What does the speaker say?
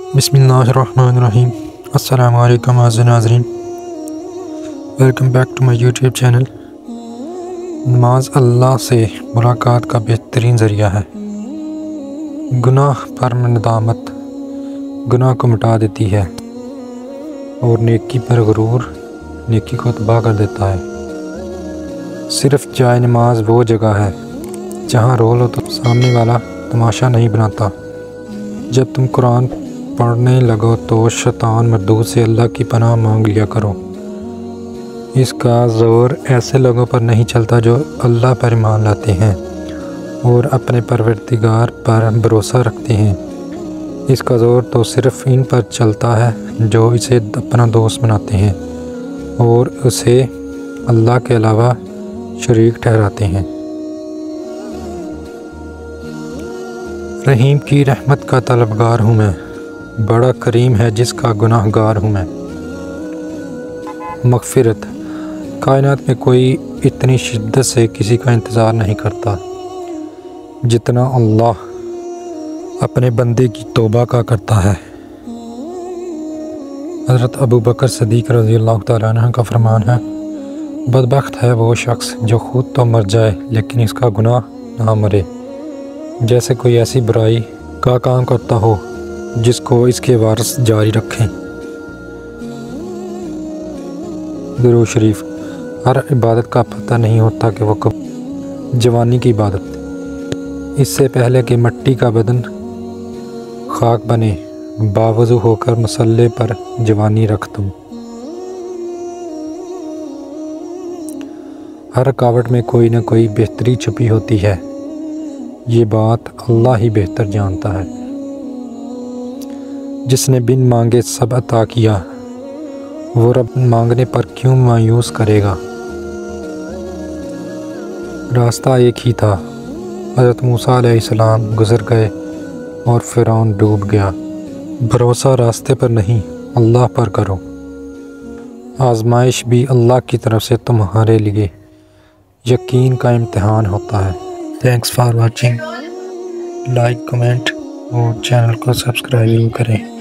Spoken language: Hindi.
बिस्मिल्लाहिर्रहमानिर्रहीम। अस्सलाम वालेकुम नाज़रीन, welcome back to my YouTube channel. नमाज अल्लाह से मुलाकात का बेहतरीन ज़रिया है। गुनाह पर नदामत गुनाह को मिटा देती है और नेकी पर गुरूर नेकी को तबाह कर देता है। सिर्फ जाए नमाज वो जगह है जहाँ रो लो तो सामने वाला तमाशा नहीं बनाता। जब तुम कुरान पढ़ने लगो तो शैतान मरदूद से अल्लाह की पनाह मांग लिया करो। इसका ज़ोर ऐसे लोगों पर नहीं चलता जो अल्लाह पर ईमान लाते हैं और अपने परवरदिगार पर भरोसा रखते हैं। इसका ज़ोर तो सिर्फ़ इन पर चलता है जो इसे अपना दोस्त बनाते हैं और उसे अल्लाह के अलावा शरीक ठहराते हैं। रहीम की रहमत का तलबगार हूँ मैं, बड़ा करीम है जिसका गुनाहगार हूँ मैं। मग़फ़िरत, कायनात में कोई इतनी शिद्दत से किसी का इंतज़ार नहीं करता जितना अल्लाह अपने बंदे की तौबा का करता है। हज़रत अबू बकर सिद्दीक़ रज़ियल्लाहु तआला अन्हु का फरमान है, बदबख्त है वो शख्स जो ख़ुद तो मर जाए लेकिन इसका गुनाह ना मरे। जैसे कोई ऐसी बुराई का काम करता हो जिसको इसके वारिस जारी रखें। दुरूद शरीफ, हर इबादत का पता नहीं होता कि वो कब जवानी की इबादत, इससे पहले कि मिट्टी का बदन खाक बने, बावज़ू होकर मसल्ले पर जवानी रख तुम। हर रुकावट में कोई न कोई बेहतरी छुपी होती है, ये बात अल्लाह ही बेहतर जानता है। जिसने बिन मांगे सब अता किया, वो रब मांगने पर क्यों मायूस करेगा। रास्ता एक ही था, हज़रत मूसा अलैहिस्सलाम गुज़र गए और फ़िरौन डूब गया। भरोसा रास्ते पर नहीं अल्लाह पर करो। आज़माइश भी अल्लाह की तरफ से तुम्हारे लिए यकीन का इम्तिहान होता है। Thanks for watching. Like, comment और चैनल को सब्सक्राइब करें।